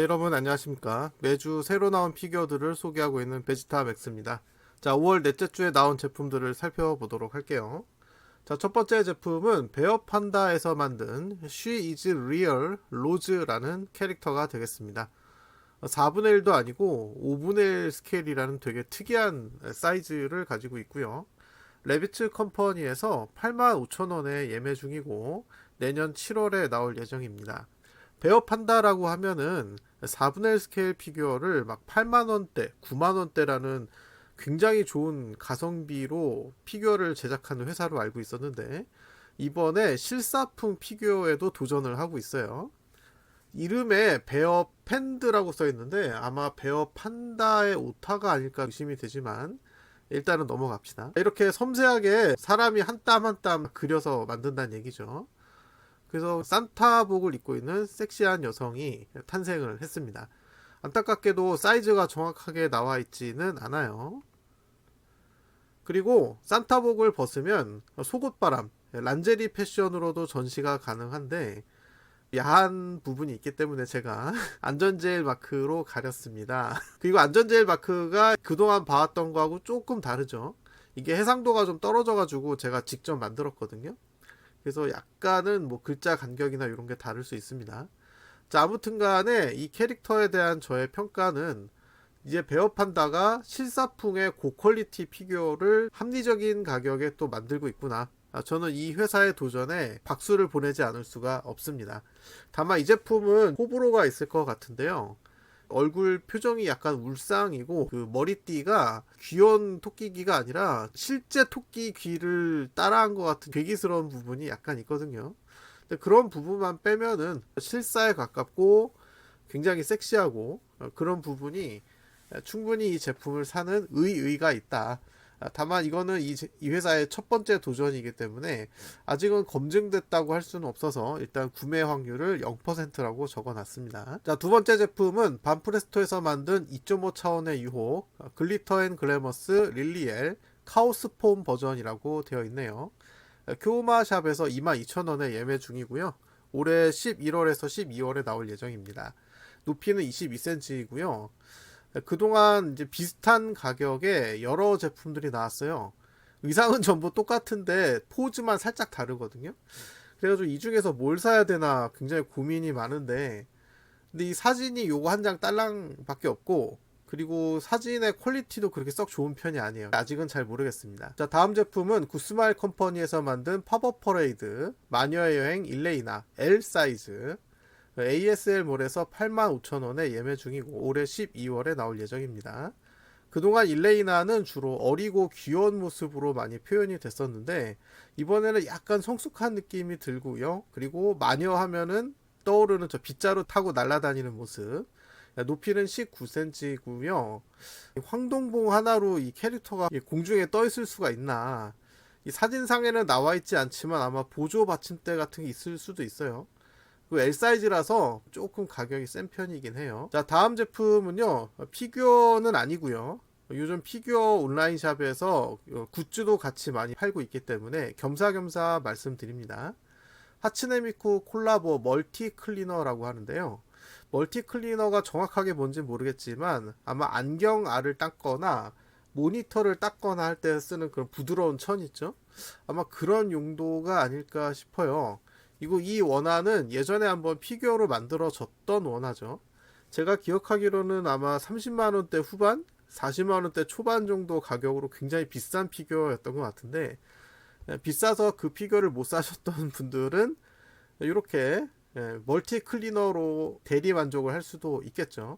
여러분 안녕하십니까. 매주 새로 나온 피규어들을 소개하고 있는 베지타 맥스입니다. 자, 5월 넷째 주에 나온 제품들을 살펴보도록 할게요. 자, 첫 번째 제품은 베어 판다에서 만든 She is Real 로즈라는 캐릭터가 되겠습니다. 4분의 1도 아니고 5분의 1 스케일이라는 되게 특이한 사이즈를 가지고 있고요. 레비츠 컴퍼니에서 85,000원에 예매 중이고 내년 7월에 나올 예정입니다. 베어 판다라고 하면은 4분의 1 스케일 피규어를 막 8만원대, 9만원대라는 굉장히 좋은 가성비로 피규어를 제작하는 회사로 알고 있었는데, 이번에 실사품 피규어에도 도전을 하고 있어요. 이름에 베어 팬드라고 써 있는데 아마 베어 판다의 오타가 아닐까 의심이 되지만 일단은 넘어갑시다. 이렇게 섬세하게 사람이 한 땀 한 땀 그려서 만든다는 얘기죠. 그래서 산타복을 입고 있는 섹시한 여성이 탄생을 했습니다. 안타깝게도 사이즈가 정확하게 나와 있지는 않아요. 그리고 산타복을 벗으면 속옷바람, 란제리 패션으로도 전시가 가능한데 야한 부분이 있기 때문에 제가 안전제일 마크로 가렸습니다. 그리고 안전제일 마크가 그동안 봐왔던 거하고 조금 다르죠. 이게 해상도가 좀 떨어져가지고 제가 직접 만들었거든요. 그래서 약간은 뭐 글자 간격이나 이런 게 다를 수 있습니다. 자, 아무튼 간에 이 캐릭터에 대한 저의 평가는 이제 베어 판다가 실사풍의 고퀄리티 피규어를 합리적인 가격에 또 만들고 있구나. 저는 이 회사의 도전에 박수를 보내지 않을 수가 없습니다. 다만 이 제품은 호불호가 있을 것 같은데요. 얼굴 표정이 약간 울상이고 그 머리띠가 귀여운 토끼 귀가 아니라 실제 토끼 귀를 따라한 것 같은 괴기스러운 부분이 약간 있거든요. 근데 그런 부분만 빼면은 실사에 가깝고 굉장히 섹시하고 그런 부분이 충분히 이 제품을 사는 의의가 있다. 다만 이거는 이 회사의 첫 번째 도전이기 때문에 아직은 검증됐다고 할 수는 없어서 일단 구매 확률을 0%라고 적어놨습니다. 자, 두 번째 제품은 반프레스토에서 만든 2.5 차원의 유호 글리터 앤 글래머스 릴리엘 카오스폼 버전이라고 되어 있네요. 큐마샵에서 22,000원에 예매 중이고요. 올해 11월에서 12월에 나올 예정입니다. 높이는 22cm이고요. 그동안 이제 비슷한 가격에 여러 제품들이 나왔어요. 의상은 전부 똑같은데 포즈만 살짝 다르거든요. 그래가지고 이 중에서 뭘 사야 되나 굉장히 고민이 많은데, 근데 이 사진이 요거 한 장 딸랑밖에 없고, 그리고 사진의 퀄리티도 그렇게 썩 좋은 편이 아니에요. 아직은 잘 모르겠습니다. 자, 다음 제품은 구스마일 컴퍼니에서 만든 팝업 퍼레이드 마녀의 여행 일레이나 L 사이즈 ASL몰에서 85,000원에 예매 중이고 올해 12월에 나올 예정입니다. 그동안 일레이나는 주로 어리고 귀여운 모습으로 많이 표현이 됐었는데 이번에는 약간 성숙한 느낌이 들고요. 그리고 마녀 하면은 떠오르는 저 빗자루 타고 날아다니는 모습. 높이는 19cm이고요. 황동봉 하나로 이 캐릭터가 공중에 떠 있을 수가 있나. 이 사진상에는 나와 있지 않지만 아마 보조 받침대 같은 게 있을 수도 있어요. L 사이즈라서 조금 가격이 센 편이긴 해요. 자, 다음 제품은요, 피규어는 아니고요. 요즘 피규어 온라인 샵에서 굿즈도 같이 많이 팔고 있기 때문에 겸사겸사 말씀드립니다. 하츠네미쿠 콜라보 멀티 클리너라고 하는데요. 멀티 클리너가 정확하게 뭔지 모르겠지만 아마 안경알을 닦거나 모니터를 닦거나 할 때 쓰는 그런 부드러운 천 있죠? 아마 그런 용도가 아닐까 싶어요. 이 원화는 예전에 한번 피규어로 만들어졌던 원화죠. 제가 기억하기로는 아마 30만원대 후반? 40만원대 초반 정도 가격으로 굉장히 비싼 피규어였던 것 같은데, 비싸서 그 피규어를 못 사셨던 분들은 이렇게 멀티 클리너로 대리 만족을 할 수도 있겠죠.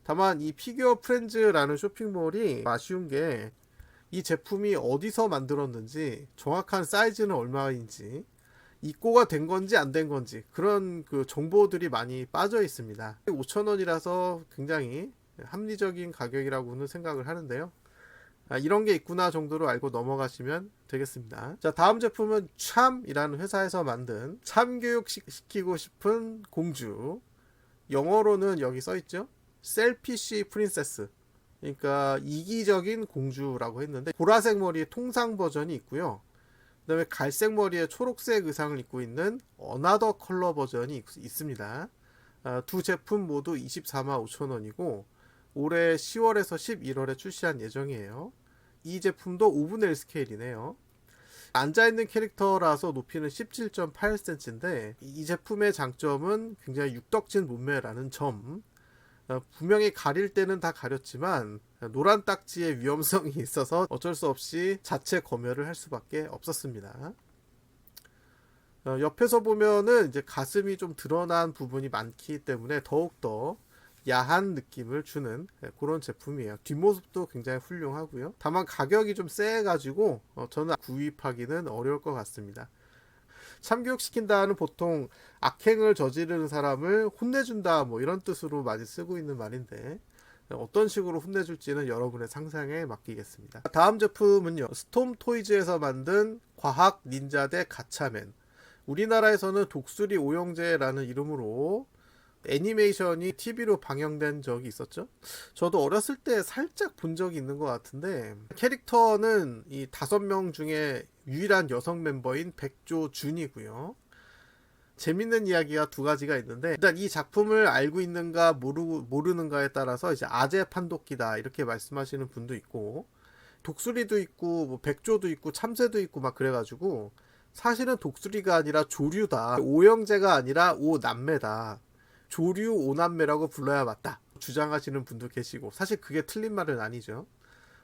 다만 이 피규어 프렌즈라는 쇼핑몰이 아쉬운 게 이 제품이 어디서 만들었는지 정확한 사이즈는 얼마인지 입고가 된 건지 안 된 건지 그런 그 정보들이 많이 빠져 있습니다. 5,000원이라서 굉장히 합리적인 가격이라고는 생각을 하는데요. 이런 게 있구나 정도로 알고 넘어가시면 되겠습니다. 자, 다음 제품은 참이라는 회사에서 만든 참교육 시키고 싶은 공주. 영어로는 여기 써있죠. 셀피쉬 프린세스. 그러니까 이기적인 공주라고 했는데 보라색 머리의 통상 버전이 있고요. 그 다음에 갈색 머리에 초록색 의상을 입고 있는 어나더 컬러 버전이 있습니다. 두 제품 모두 245,000원이고 올해 10월에서 11월에 출시한 예정이에요. 이 제품도 5분의 1 스케일이네요. 앉아있는 캐릭터라서 높이는 17.8cm인데 이 제품의 장점은 굉장히 육덕진 몸매라는 점. 분명히 가릴 때는 다 가렸지만 노란 딱지의 위험성이 있어서 어쩔 수 없이 자체 검열을 할 수밖에 없었습니다. 옆에서 보면은 이제 가슴이 좀 드러난 부분이 많기 때문에 더욱더 야한 느낌을 주는 그런 제품이에요. 뒷모습도 굉장히 훌륭하고요. 다만 가격이 좀 세가지고 저는 구입하기는 어려울 것 같습니다. 참교육시킨다는 보통 악행을 저지르는 사람을 혼내준다 뭐 이런 뜻으로 많이 쓰고 있는 말인데 어떤 식으로 혼내줄지는 여러분의 상상에 맡기겠습니다. 다음 제품은요, 스톰 토이즈에서 만든 과학 닌자 대 가차맨. 우리나라에서는 독수리 오영재라는 이름으로 애니메이션이 TV로 방영된 적이 있었죠. 저도 어렸을 때 살짝 본 적이 있는 것 같은데 캐릭터는 이 5명 중에 유일한 여성 멤버인 백조준이고요. 재밌는 이야기가 두 가지가 있는데 일단 이 작품을 알고 있는가 모르는가에 따라서 이제 아재 판독기다 이렇게 말씀하시는 분도 있고 독수리도 있고 뭐 백조도 있고 참새도 있고 막 그래가지고 사실은 독수리가 아니라 조류다, 오영재가 아니라 오남매다, 조류 오남매라고 불러야 맞다 주장하시는 분도 계시고 사실 그게 틀린 말은 아니죠.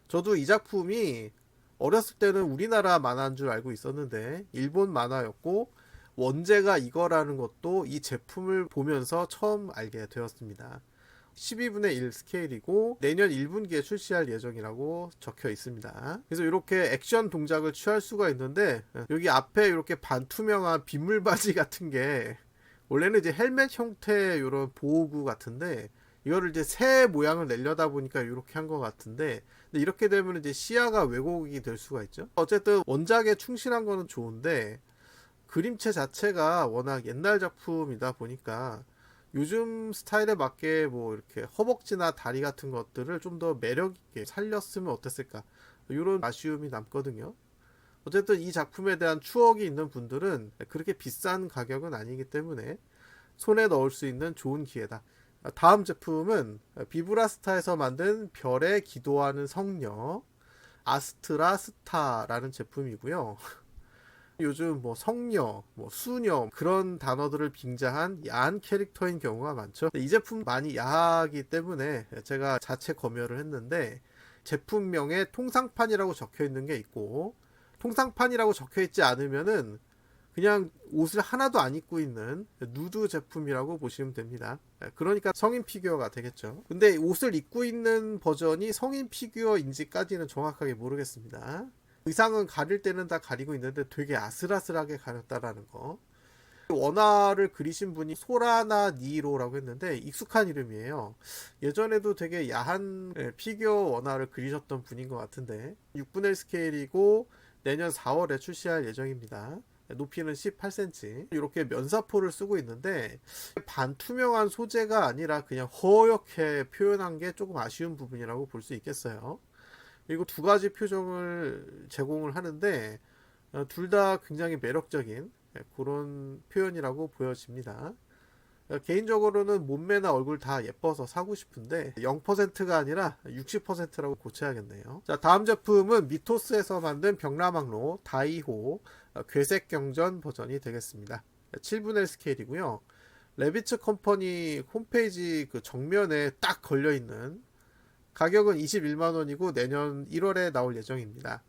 저도 이 작품이 어렸을 때는 우리나라 만화인 줄 알고 있었는데 일본 만화였고 원제가 이거라는 것도 이 제품을 보면서 처음 알게 되었습니다. 12분의 1 스케일이고 내년 1분기에 출시할 예정이라고 적혀 있습니다. 그래서 이렇게 액션 동작을 취할 수가 있는데 여기 앞에 이렇게 반투명한 빗물 바지 같은 게 원래는 이제 헬멧 형태의 이런 보호구 같은데 이거를 이제 새 모양을 내려다 보니까 이렇게 한 것 같은데 근데 이렇게 되면 이제 시야가 왜곡이 될 수가 있죠. 어쨌든 원작에 충실한 거는 좋은데 그림체 자체가 워낙 옛날 작품이다 보니까 요즘 스타일에 맞게 뭐 이렇게 허벅지나 다리 같은 것들을 좀 더 매력 있게 살렸으면 어땠을까 이런 아쉬움이 남거든요. 어쨌든 이 작품에 대한 추억이 있는 분들은 그렇게 비싼 가격은 아니기 때문에 손에 넣을 수 있는 좋은 기회다. 다음 제품은 비브라스타에서 만든 별에 기도하는 성녀 아스트라 스타라는 제품이고요. 요즘 뭐 성녀, 뭐 수녀 그런 단어들을 빙자한 야한 캐릭터인 경우가 많죠. 이 제품 많이 야하기 때문에 제가 자체 검열을 했는데 제품명에 통상판이라고 적혀 있는 게 있고 통상판이라고 적혀 있지 않으면은 그냥 옷을 하나도 안 입고 있는 누드 제품이라고 보시면 됩니다. 그러니까 성인 피규어가 되겠죠. 근데 옷을 입고 있는 버전이 성인 피규어인지까지는 정확하게 모르겠습니다. 의상은 가릴 때는 다 가리고 있는데 되게 아슬아슬하게 가렸다라는 거. 원화를 그리신 분이 소라나 니로라고 했는데 익숙한 이름이에요. 예전에도 되게 야한 피규어 원화를 그리셨던 분인 것 같은데 6분의 1 스케일이고 내년 4월에 출시할 예정입니다. 높이는 18cm. 이렇게 면사포를 쓰고 있는데 반투명한 소재가 아니라 그냥 허옇게 표현한 게 조금 아쉬운 부분이라고 볼 수 있겠어요. 그리고 두 가지 표정을 제공을 하는데 둘 다 굉장히 매력적인 그런 표현이라고 보여집니다. 개인적으로는 몸매나 얼굴 다 예뻐서 사고 싶은데 0%가 아니라 60%라고 고쳐야겠네요. 자, 다음 제품은 미토스에서 만든 벽라망로 다이호 괴색경전 버전이 되겠습니다. 7분의 1 스케일이고요. 레비츠 컴퍼니 홈페이지 그 정면에 딱 걸려있는 가격은 21만원이고 내년 1월에 나올 예정입니다.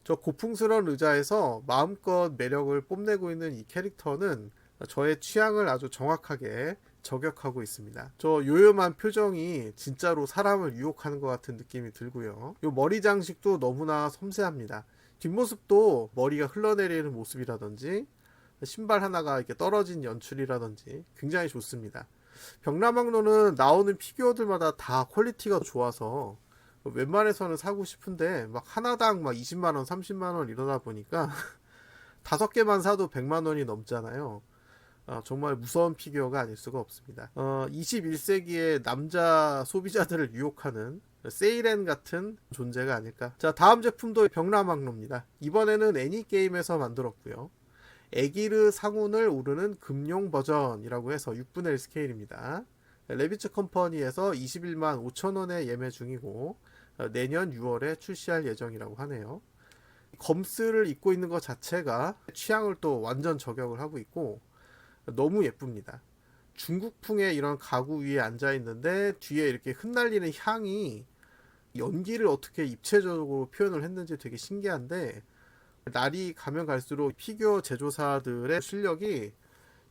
저 고풍스러운 의자에서 마음껏 매력을 뽐내고 있는 이 캐릭터는 저의 취향을 아주 정확하게 저격하고 있습니다. 저 요염한 표정이 진짜로 사람을 유혹하는 것 같은 느낌이 들고요. 요 머리 장식도 너무나 섬세합니다. 뒷모습도 머리가 흘러내리는 모습이라든지 신발 하나가 이렇게 떨어진 연출이라든지 굉장히 좋습니다. 벽라망로는 나오는 피규어들마다 다 퀄리티가 좋아서 웬만해서는 사고 싶은데 막 하나당 막 20만원 30만원 이러다 보니까 5개만 사도 100만원이 넘잖아요. 정말 무서운 피규어가 아닐 수가 없습니다. 21세기의 남자 소비자들을 유혹하는 세이렌 같은 존재가 아닐까. 자, 다음 제품도 벽라망로입니다. 이번에는 애니게임에서 만들었고요. 에기르 상운을 오르는 금용 버전이라고 해서 6분의 1 스케일입니다. 레비츠 컴퍼니에서 21만 5천 원에 예매 중이고 내년 6월에 출시할 예정이라고 하네요. 검스를 입고 있는 것 자체가 취향을 또 완전 저격을 하고 있고 너무 예쁩니다. 중국풍의 이런 가구 위에 앉아 있는데 뒤에 이렇게 흩날리는 향이 연기를 어떻게 입체적으로 표현을 했는지 되게 신기한데 날이 가면 갈수록 피규어 제조사들의 실력이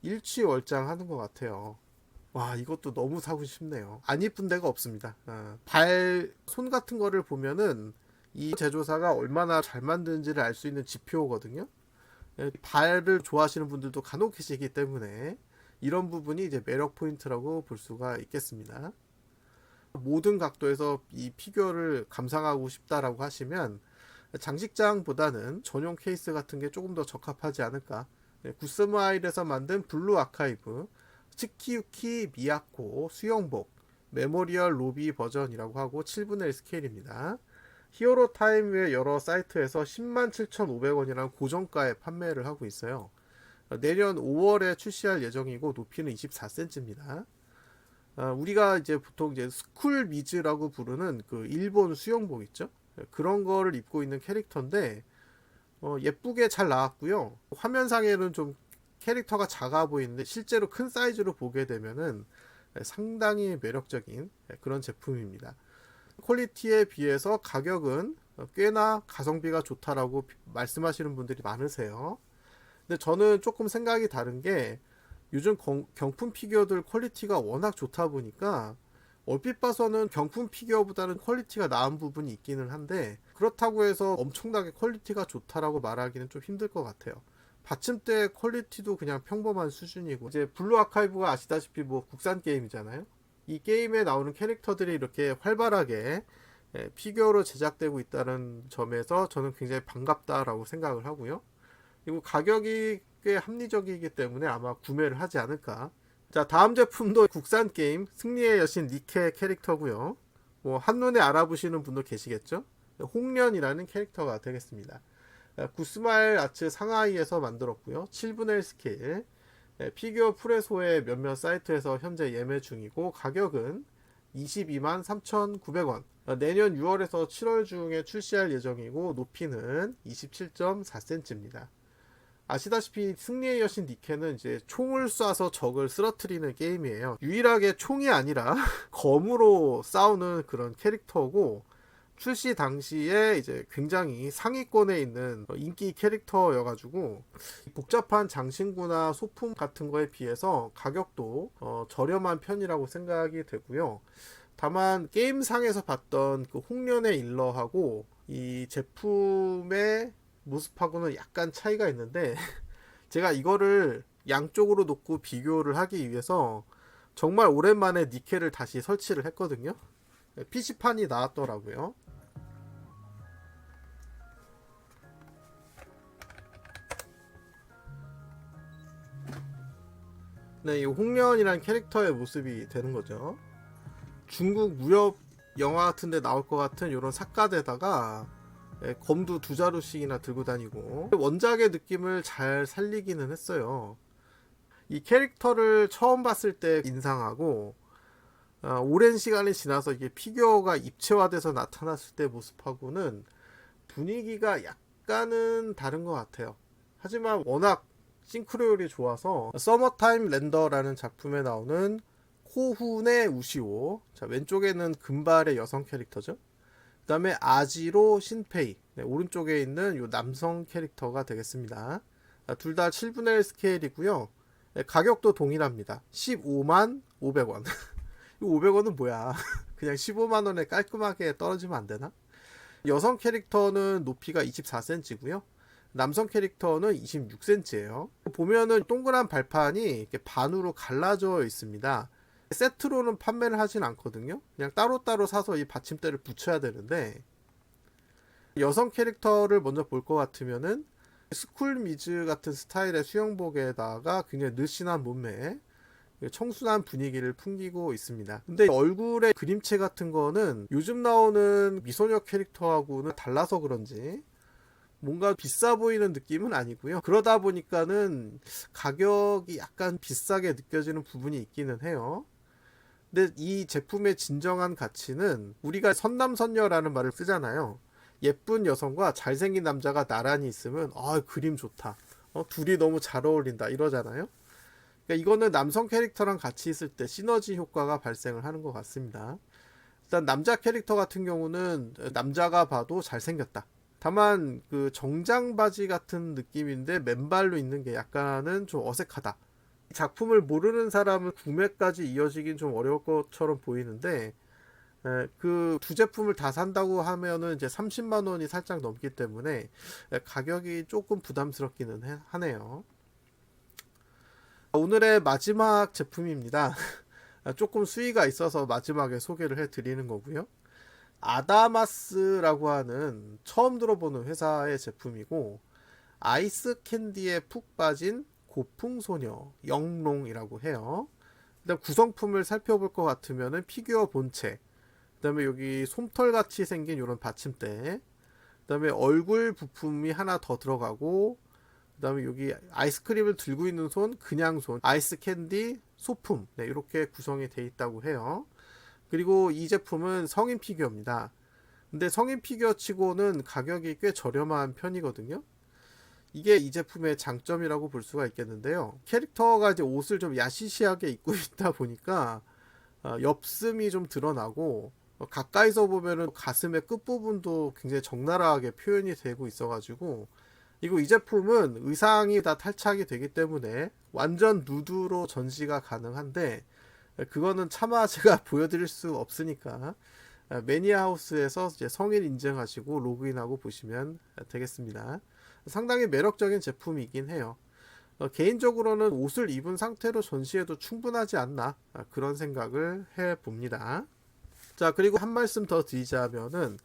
일취월장하는 것 같아요. 와, 이것도 너무 사고 싶네요. 안 이쁜 데가 없습니다. 발, 손 같은 거를 보면은 이 제조사가 얼마나 잘 만드는지를 알 수 있는 지표거든요. 발을 좋아하시는 분들도 간혹 계시기 때문에 이런 부분이 이제 매력 포인트라고 볼 수가 있겠습니다. 모든 각도에서 이 피규어를 감상하고 싶다라고 하시면 장식장보다는 전용 케이스 같은 게 조금 더 적합하지 않을까. 구스마일에서 만든 블루 아카이브, 츠키유키 미야코 수영복, 메모리얼 로비 버전이라고 하고 7분의 1 스케일입니다. 히어로 타임 외 여러 사이트에서 107,500원이라는 고정가에 판매를 하고 있어요. 내년 5월에 출시할 예정이고 높이는 24cm입니다. 우리가 이제 보통 이제 스쿨 미즈라고 부르는 그 일본 수영복 있죠? 그런 거를 입고 있는 캐릭터인데 예쁘게 잘 나왔고요. 화면상에는 좀 캐릭터가 작아 보이는데 실제로 큰 사이즈로 보게 되면은 상당히 매력적인 그런 제품입니다. 퀄리티에 비해서 가격은 꽤나 가성비가 좋다라고 말씀하시는 분들이 많으세요. 근데 저는 조금 생각이 다른 게 요즘 경품 피규어들 퀄리티가 워낙 좋다 보니까 얼핏 봐서는 경품 피규어보다는 퀄리티가 나은 부분이 있기는 한데 그렇다고 해서 엄청나게 퀄리티가 좋다라고 말하기는 좀 힘들 것 같아요. 받침대 퀄리티도 그냥 평범한 수준이고 이제 블루 아카이브가 아시다시피 뭐 국산 게임이잖아요. 이 게임에 나오는 캐릭터들이 이렇게 활발하게 피규어로 제작되고 있다는 점에서 저는 굉장히 반갑다라고 생각을 하고요. 그리고 가격이 꽤 합리적이기 때문에 아마 구매를 하지 않을까. 자, 다음 제품도 국산 게임 승리의 여신 니케 캐릭터고요. 뭐 한눈에 알아보시는 분도 계시겠죠? 홍련이라는 캐릭터가 되겠습니다. 구스마일 아츠 상하이에서 만들었고요. 7분의 1 스케일. 피규어 프레소의 몇몇 사이트에서 현재 예매 중이고 가격은 22만 3,900원. 내년 6월에서 7월 중에 출시할 예정이고 높이는 27.4cm입니다. 아시다시피 승리의 여신 니케는 이제 총을 쏴서 적을 쓰러뜨리는 게임이에요. 유일하게 총이 아니라 검으로 싸우는 그런 캐릭터고 출시 당시에 이제 굉장히 상위권에 있는 인기 캐릭터여가지고 복잡한 장신구나 소품 같은 거에 비해서 가격도 저렴한 편이라고 생각이 되고요. 다만 게임상에서 봤던 그 홍련의 일러하고 이 제품의 모습하고는 약간 차이가 있는데 제가 이거를 양쪽으로 놓고 비교를 하기 위해서 정말 오랜만에 니케를 다시 설치를 했거든요. PC판이 나왔더라고요. 네, 이 홍련이라는 캐릭터의 모습이 되는 거죠. 중국 무협 영화 같은 데 나올 것 같은 이런 삿갓에다가 검도 2자루씩이나 들고 다니고 원작의 느낌을 잘 살리기는 했어요. 이 캐릭터를 처음 봤을 때 인상하고 오랜 시간이 지나서 이게 피규어가 입체화돼서 나타났을 때 모습하고는 분위기가 약간은 다른 것 같아요. 하지만 워낙 싱크로율이 좋아서 서머타임 랜더라는 작품에 나오는 코훈의 우시오, 자, 왼쪽에는 금발의 여성 캐릭터죠. 그 다음에 아지로 신페이, 네, 오른쪽에 있는 요 남성 캐릭터가 되겠습니다. 둘 다 7분의 1 스케일이고요. 네, 가격도 동일합니다. 15만 500원. 이 500원은 뭐야. 그냥 15만원에 깔끔하게 떨어지면 안 되나? 여성 캐릭터는 높이가 24cm고요. 남성 캐릭터는 26cm예요. 보면은 동그란 발판이 이렇게 반으로 갈라져 있습니다. 세트로는 판매를 하진 않거든요. 그냥 따로따로 사서 이 받침대를 붙여야 되는데 여성 캐릭터를 먼저 볼 것 같으면은 스쿨 미즈 같은 스타일의 수영복에다가 굉장히 늘씬한 몸매, 청순한 분위기를 풍기고 있습니다. 근데 얼굴의 그림체 같은 거는 요즘 나오는 미소녀 캐릭터하고는 달라서 그런지 뭔가 비싸 보이는 느낌은 아니고요. 그러다 보니까는 가격이 약간 비싸게 느껴지는 부분이 있기는 해요. 근데 이 제품의 진정한 가치는 우리가 선남선녀라는 말을 쓰잖아요. 예쁜 여성과 잘생긴 남자가 나란히 있으면 그림 좋다. 둘이 너무 잘 어울린다 이러잖아요. 그러니까 이거는 남성 캐릭터랑 같이 있을 때 시너지 효과가 발생을 하는 것 같습니다. 일단 남자 캐릭터 같은 경우는 남자가 봐도 잘생겼다. 다만 그 정장 바지 같은 느낌인데 맨발로 있는 게 약간은 좀 어색하다. 작품을 모르는 사람은 구매까지 이어지긴 좀 어려울 것처럼 보이는데 그 두 제품을 다 산다고 하면은 이제 30만 원이 살짝 넘기 때문에 가격이 조금 부담스럽기는 하네요. 오늘의 마지막 제품입니다. 조금 수위가 있어서 마지막에 소개를 해드리는 거고요. 아다마스라고 하는 처음 들어보는 회사의 제품이고, 아이스 캔디에 푹 빠진 고풍소녀 영롱이라고 해요. 일단 구성품을 살펴볼 것 같으면은 피규어 본체, 그 다음에 여기 솜털 같이 생긴 이런 받침대, 그 다음에 얼굴 부품이 하나 더 들어가고, 그 다음에 여기 아이스크림을 들고 있는 손, 그냥 손, 아이스 캔디, 소품, 네, 이렇게 구성이 되어 있다고 해요. 그리고 이 제품은 성인 피규어입니다. 근데 성인 피규어 치고는 가격이 꽤 저렴한 편이거든요. 이게 이 제품의 장점이라고 볼 수가 있겠는데요. 캐릭터가 이제 옷을 좀 야시시하게 입고 있다 보니까 엽슴이 좀 드러나고, 가까이서 보면은 가슴의 끝부분도 굉장히 적나라하게 표현이 되고 있어가지고, 그리고 이 제품은 의상이 다 탈착이 되기 때문에 완전 누드로 전시가 가능한데, 그거는 차마 제가 보여드릴 수 없으니까 매니아 하우스에서 이제 성인 인증하시고 로그인하고 보시면 되겠습니다. 상당히 매력적인 제품이긴 해요. 개인적으로는 옷을 입은 상태로 전시해도 충분하지 않나 그런 생각을 해봅니다. 자, 그리고 한 말씀 더 드리자면은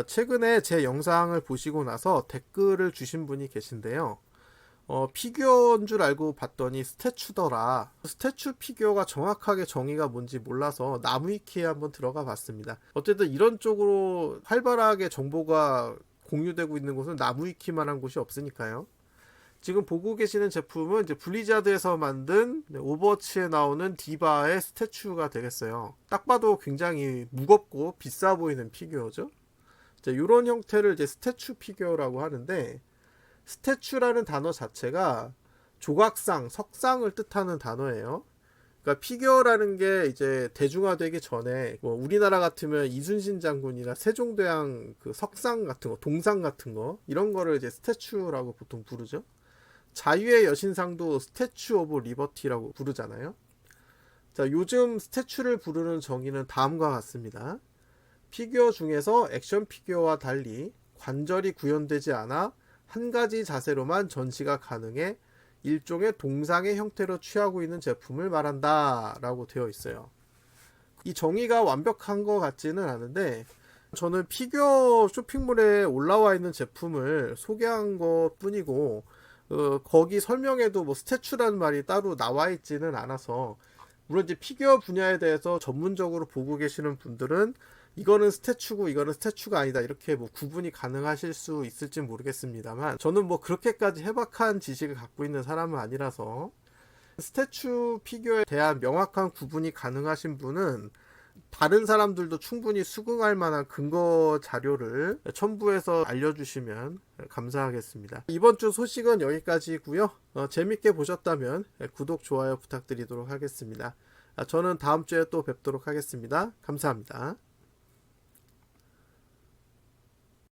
최근에 제 영상을 보시고 나서 댓글을 주신 분이 계신데요. 피규어인 줄 알고 봤더니 스태츄더라. 스태츄 피규어가 정확하게 정의가 뭔지 몰라서 나무위키에 한번 들어가 봤습니다. 어쨌든 이런 쪽으로 활발하게 정보가 공유되고 있는 곳은 나무위키만 한 곳이 없으니까요. 지금 보고 계시는 제품은 이제 블리자드에서 만든 오버워치에 나오는 디바의 스태츄가 되겠어요. 딱 봐도 굉장히 무겁고 비싸 보이는 피규어죠. 이런 형태를 이제 스태츄 피규어라고 하는데, 스태츄라는 단어 자체가 조각상, 석상을 뜻하는 단어예요. 그러니까 피규어라는 게 이제 대중화되기 전에 뭐 우리나라 같으면 이순신 장군이나 세종대왕 그 석상 같은 거, 동상 같은 거 이런 거를 이제 스태츄라고 보통 부르죠. 자유의 여신상도 스태츄 오브 리버티라고 부르잖아요. 자, 요즘 스태츄를 부르는 정의는 다음과 같습니다. 피규어 중에서 액션 피규어와 달리 관절이 구현되지 않아 한 가지 자세로만 전시가 가능해 일종의 동상의 형태로 취하고 있는 제품을 말한다 라고 되어 있어요. 이 정의가 완벽한 것 같지는 않은데, 저는 피규어 쇼핑몰에 올라와 있는 제품을 소개한 것 뿐이고 거기 설명에도 뭐 스태츄라는 말이 따로 나와 있지는 않아서, 물론 이제 피규어 분야에 대해서 전문적으로 보고 계시는 분들은 이거는 스태츄고 이거는 스태츄가 아니다 이렇게 뭐 구분이 가능하실 수 있을지 모르겠습니다만, 저는 뭐 그렇게까지 해박한 지식을 갖고 있는 사람은 아니라서, 스태츄 피규어에 대한 명확한 구분이 가능하신 분은 다른 사람들도 충분히 수긍할 만한 근거 자료를 첨부해서 알려주시면 감사하겠습니다. 이번 주 소식은 여기까지고요. 재밌게 보셨다면 구독, 좋아요 부탁드리도록 하겠습니다. 저는 다음 주에 또 뵙도록 하겠습니다. 감사합니다.